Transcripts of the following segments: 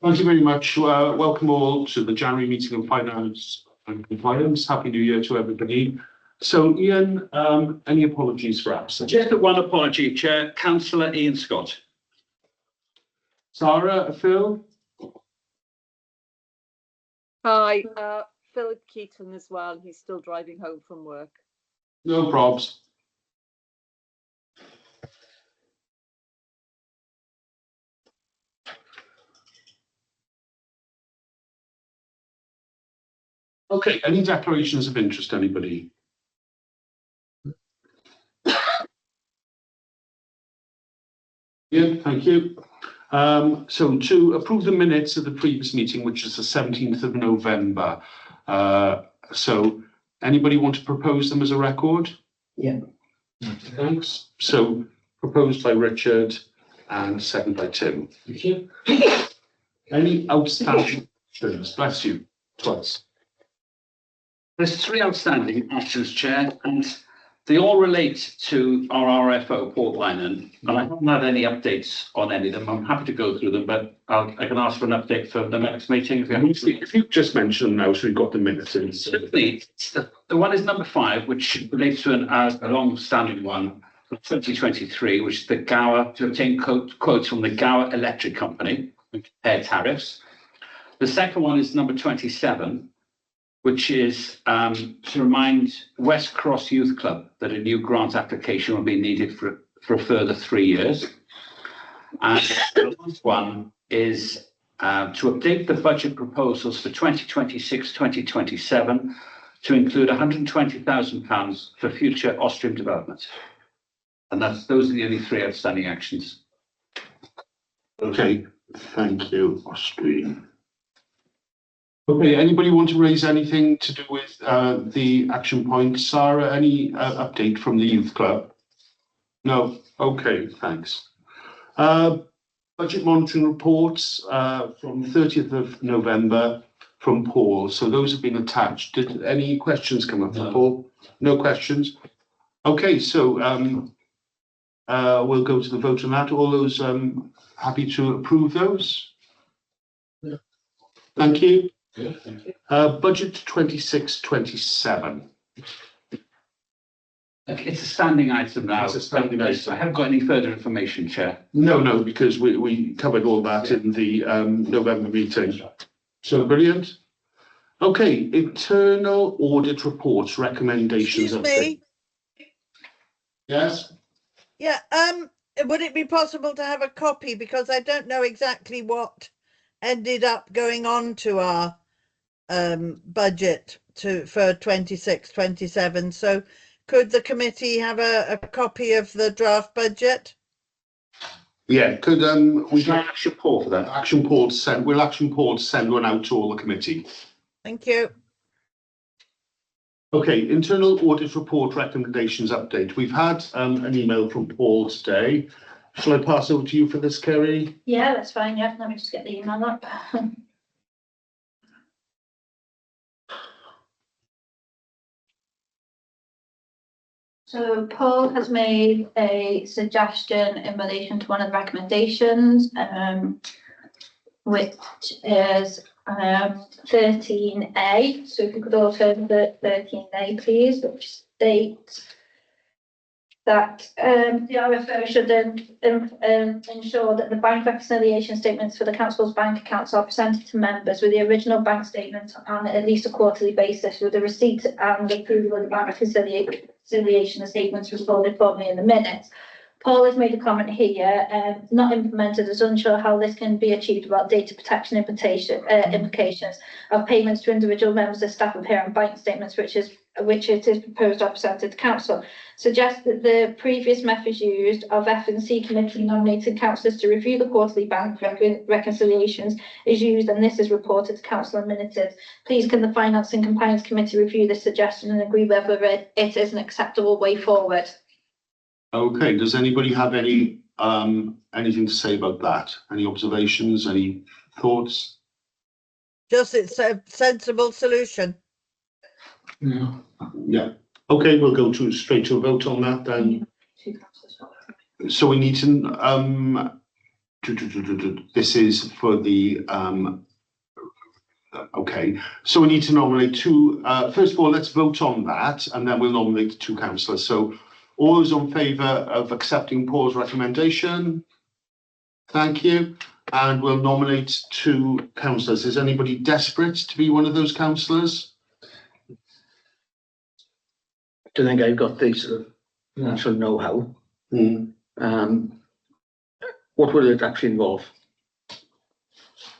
Thank you very much. Welcome all to the January meeting of Finance and Compliance. Happy New Year to everybody. So, Ian, any apologies for absence? Just one apology, Chair. Councillor Ian Scott. Sarah, Phil? Hi, Philip Keaton as well. He's still driving home from work. No probs. Okay, any declarations of interest, anybody? Yeah, thank you. So to approve the minutes of the previous meeting, which is the 17th of November. So anybody want to propose them as a record? Yeah. Thanks. So proposed by Richard and seconded by Tim. Thank you. Any outstanding actions? Bless you, twice. There's 3 outstanding actions, Chair, and they all relate to our RFO, Port Linen, and I haven't had any updates on any of them. I'm happy to go through them, but I can ask for an update for the next meeting. If you just mention them now, so we've got the minutes in. Certainly, the one is number 5, which relates to a long-standing one from 2023, which is the Gower, to obtain quotes from the Gower Electric Company and compare tariffs. The second one is number 27, which is to remind West Cross Youth Club that a new grant application will be needed for a further 3 years. And the last one is to update the budget proposals for 2026-2027 to include £120,000 for future Austrian development. And those are the only 3 outstanding actions. Okay, thank you, Austrian. Okay, anybody want to raise anything to do with the action point? Sarah, any update from the youth club? No? Okay, thanks. Budget monitoring reports from 30th of November from Paul. So those have been attached. Did any questions come up, Paul? No questions? Okay, so we'll go to the vote on that. All those happy to approve those? Yeah. Thank you. Yeah, thank you. Budget 26-27. It's a standing item now. It's a standing item. I haven't got any further information, Chair. No, because we covered all that in the November meeting. So brilliant. Okay, internal audit reports, recommendations. Excuse me. Yes. Yeah, would it be possible to have a copy, because I don't know exactly what ended up going on to our budget for 26-27. So could the committee have a copy of the draft budget? Yeah, could we Should I action Paul for that? action Paul to send? We'll action Paul to send one out to all the committee. Thank you. Okay, internal audit report recommendations update. We've had an email from Paul today. Shall I pass over to you for this, Kerry? Yeah, that's fine. Yeah, let me just get the email up. So Paul has made a suggestion in relation to one of the recommendations, which is 13A. So if you could all turn to 13A, please, which states that the RFO should ensure that the bank reconciliation statements for the council's bank accounts are presented to members with the original bank statement on at least a quarterly basis, with the receipt and approval of the bank reconciliation statements recorded formally in the minutes. Paul has made a comment here, not implemented, is unsure how this can be achieved without data protection implications of payments to individual members of staff appear on bank statements, which it is proposed are presented to council. Suggests that the previous methods used of F&C committee nominated councillors to review the quarterly bank reconciliations is used, and this is reported to council and minuted. Please can the Finance and Compliance Committee review this suggestion and agree whether it is an acceptable way forward? Okay, does anybody have any anything to say about that? Any observations, any thoughts? Just it's a sensible solution. Yeah. Yeah. Okay, we'll go straight to a vote on that then. So we need to this is for the, okay, so we need to nominate two, first of all, let's vote on that, and then we'll nominate two councillors. So all those in favour of accepting Paul's recommendation? Thank you. And we'll nominate two councillors. Is anybody desperate to be one of those councillors? I don't think I've got the sort of natural know-how. What will it actually involve?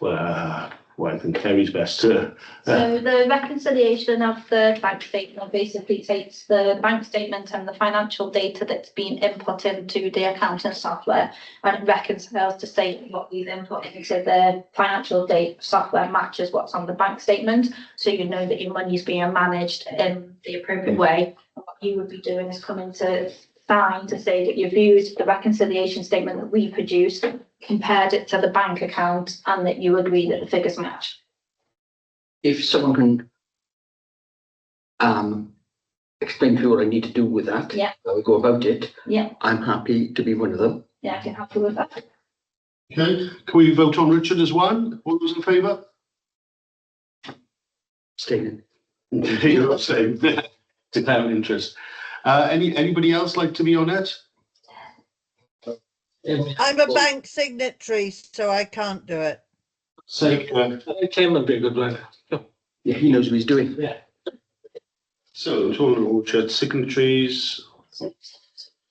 Well, I think Kerry's best to. So the reconciliation of the bank statement basically takes the bank statement and the financial data that's been input into the accounting software and reconciles to say what we've input into the financial data software matches what's on the bank statement. So you know that your money's being managed in the appropriate way. And what you would be doing is coming to sign to say that you've used the reconciliation statement that we produced, compared it to the bank account, and that you agree that the figures match. If someone can explain to me what I need to do with that, Yeah. how we go about it, Yeah, I'm happy to be one of them. yeah, if you're happy with that. Okay, can we vote on Richard as one? All those in favour? Staying. You're not saying. Declaring interest. Anybody else like to be on it? I'm a bank signatory, so I can't do it. Say, Tim would be a good one. Yeah, he knows what he's doing. Yeah. so Total Orchard signatories,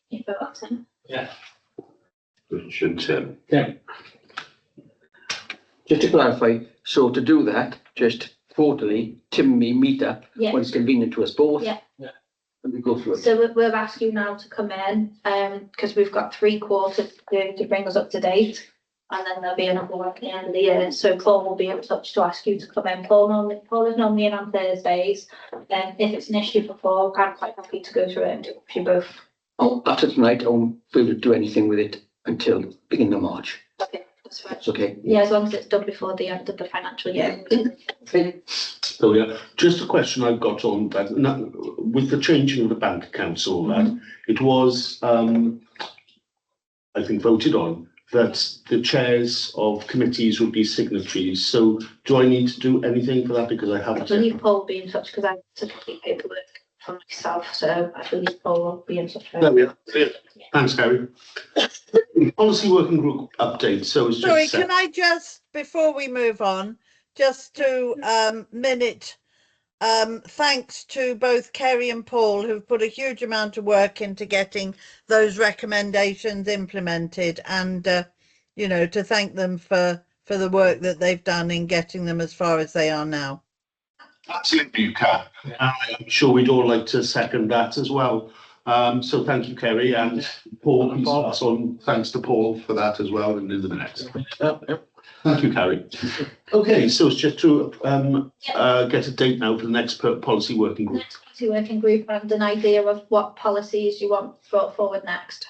You vote on Tim. Yeah. Richard, Tim. Just to clarify, so to do that, just quarterly, Tim and me meet up Yeah. when it's convenient to us both. Yeah. Yeah. And we go through it. So we'll ask you now to come in, because we've got 3 quarters to bring us up to date. And then there'll be another one at the end of the year, so Paul will be in touch to ask you to come in. Paul is normally in on Thursdays. If it's an issue for Paul, I'm quite happy to go through it and do it for you both. Oh, after tonight, I won't be able to do anything with it until beginning of March. Okay, that's fine. It's okay. Yeah, as long as it's done before the end of the financial year. So yeah, just a question I've got on that, with the changing of the bank accounts, all that, it was, I think voted on that the chairs of committees would be signatories. So do I need to do anything for that? Because I I haven't. believe Paul will be in touch because I have to complete paperwork for myself, so I believe Paul will be in touch. There we are. Thanks, Gary. Policy working group update. So it's just. Sorry, can I just, before we move on, just to minute, thanks to both Kerry and Paul, who've put a huge amount of work into getting those recommendations implemented, and you know, to thank them for the work that they've done in getting them as far as they are now. Absolutely, you can. I'm sure we'd all like to second that as well. So thank you, Kerry, and Paul, please pass on thanks to Paul for that as well and in the minutes. Thank you, Kerry. Okay, so it's just to get a date now for the next policy working group. Next policy working group and an idea of what policies you want brought forward next.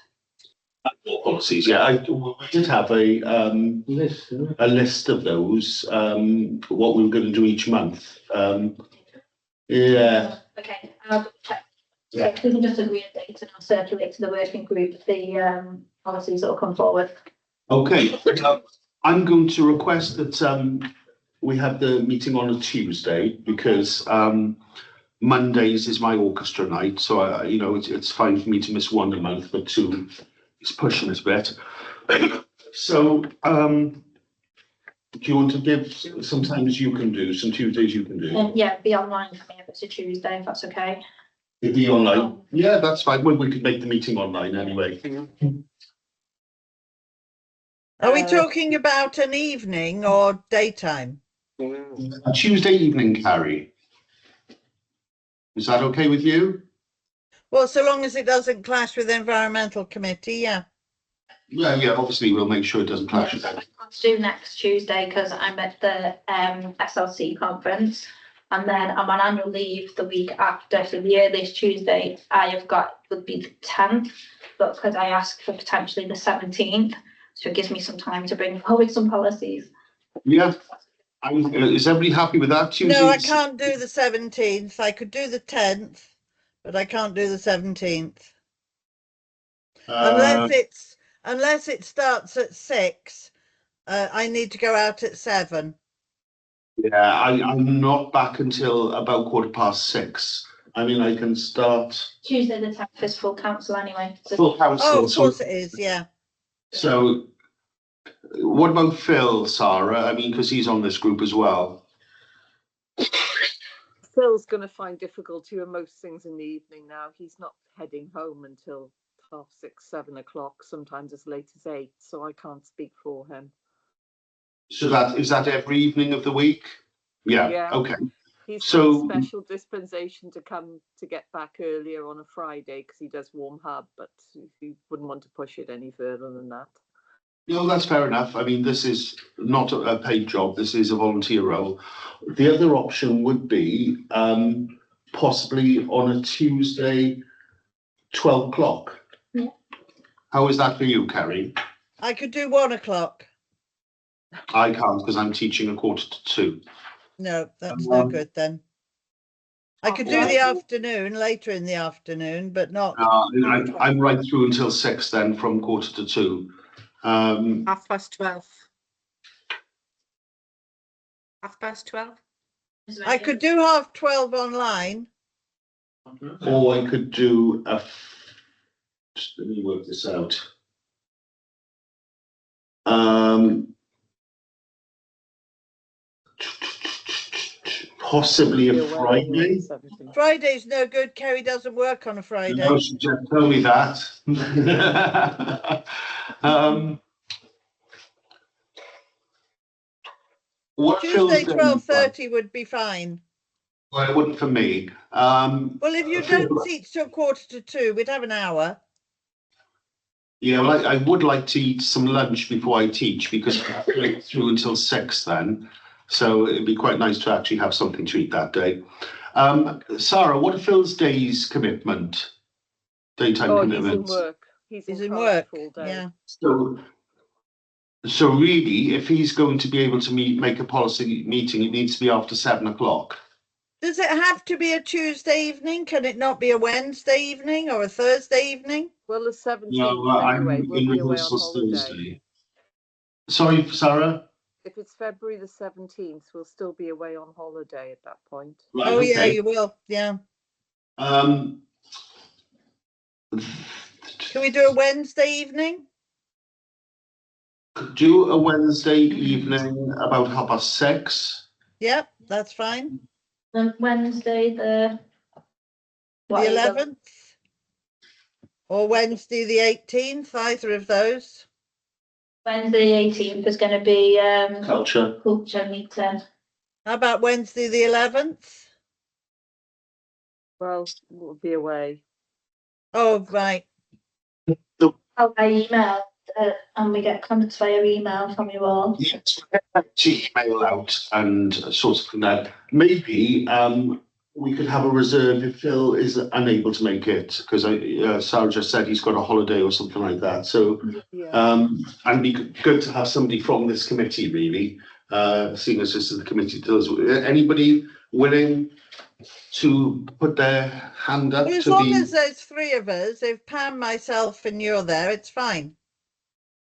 Policies, yeah, we did have a list of those, what we were going to do each month. Yeah. Okay, I'll double check. Yeah. We can just agree a date and I'll circulate to the working group the policies that will come forward. Okay, I'm going to request that we have the meeting on a Tuesday because Mondays is my orchestra night, so you know it's fine for me to miss one a month, but 2 is pushing us a bit. So do you want to give sometimes you can do, some Tuesdays you can do? Yeah, be online for me if it's a Tuesday, if that's okay. It'd be online. Yeah, that's fine. Well, we could make the meeting online anyway. Are we talking about an evening or daytime? A Tuesday evening, Carrie. Is that okay with you? Well, so long as it doesn't clash with the environmental committee, yeah. Yeah, obviously we'll make sure it doesn't clash with that. Let's do next Tuesday because I'm at the SLC conference and then I'm on annual leave the week after. So the earliest Tuesday I have got would be the 10th, but because I asked for potentially the 17th, so it gives me some time to bring forward some policies. Yeah. Is everybody happy with that Tuesday? No, I can't do the 17th. I could do the 10th, but I can't do the 17th. Unless it starts at 6 I need to go out at 7. Yeah, I'm not back until about 6:15. I mean, I can start Tuesday the 10th is full council anyway. So full Oh, council. of course it is, yeah. So what about Phil, Sarah? I mean, because he's on this group as well. Phil's going to find difficulty with most things in the evening now. He's not heading home until 6:30, 7 o'clock, sometimes as late as 8, so I can't speak for him. So is that every evening of the week? Yeah, Yeah. okay. He's So- got a special dispensation to come to get back earlier on a Friday because he does warm hub, but he wouldn't want to push it any further than that. No, that's fair enough. I mean, this is not a paid job. This is a volunteer role. The other option would be possibly on a Tuesday, 12 o'clock. Yeah. How is that for you, Kerry? I could do 1 o'clock. I can't because I'm teaching 1:45. No, that's no good then. I could do the Well- afternoon, later in the afternoon, but not. I'm right through until 6 then, from 1:45. 12:30. 12:30. I could do 12:30 online. Or I could do just let me work this out. Possibly a Be away on the Friday. 17th. Friday's no good. Kerry doesn't work on a Friday. No, she just told me that. What Tuesday, feels 12:30 would be fine. Well, it wouldn't for me. Well, if you don't teach till 1:45, we'd have an hour. Yeah, well, I would like to eat some lunch before I teach because I'm right through until 6 then. So it'd be quite nice to actually have something to eat that day. Sarah, what are Phil's day's commitment? Daytime Oh, he's in commitment? work. He's in in Cardiff work. all day. Yeah. So really, if he's going to be able to make a policy meeting, it needs to be after 7 o'clock. Does it have to be a Tuesday evening? Can it not be a Wednesday evening or a Thursday evening? Well, the 17th No, anyway, I'm we'll in be away on rehearsals holiday. Thursday. Sorry, Sarah? If it's February the 17th, we'll still be away on holiday at that point. Right, Oh, yeah, okay. you will. Yeah. Um, Can we do a Wednesday evening? could do a Wednesday evening about 6:30. Yep, that's fine. then Wednesday the The what is it? 11th or Wednesday the 18th, either of those. Wednesday the 18th is going to be Culture. culture meeting. How about Wednesday the 11th? Well, we'll be away. Oh, right. Oh, I emailed and we get contacts via email from you all. Yes, to email out and sort of that. Maybe we could have a reserve if Phil is unable to make it, because Sarah just said he's got a holiday or something like that. So Yeah. and it'd be good to have somebody from this committee, really, seeing as this is the committee does. Anybody willing to put their hand up Well, as to long be? as there's 3 of us, if Pam, myself and you're there, it's fine.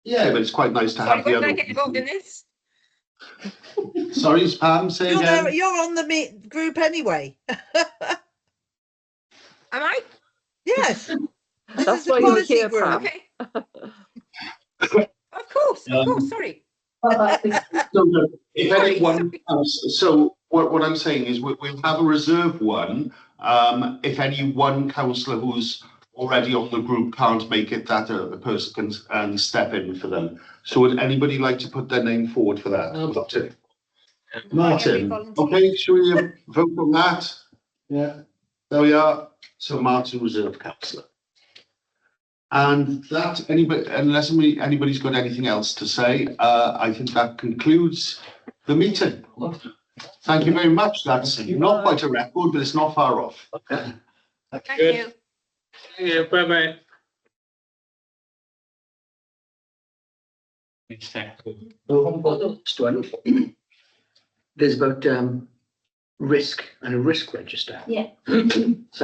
Yeah, but it's quite nice to Sorry, have the when did I other. get involved in this? Sorry, Pam, say You're again. there, you're on the group anyway. Am I? Yes. This That's is a why you're policy here, group. Pam. Okay. Of course, sorry. So, if Sorry, anyone else, so what I'm saying is we'll have a reserve one. If any one councillor who's already on the group can't make it, that a person can step in for them. So would anybody like to put their name forward for that? Martin. Martin, volunteer. okay, should we vote on that? Yeah. There we are. So Martin, reserve councillor. And that, unless anybody's got anything else to say, I think that concludes the meeting. Thank you very much. That's not quite a record, but it's not far off. Thank Good. you. Yeah, bye-bye. Last one. There's about risk and a risk register. Yeah. So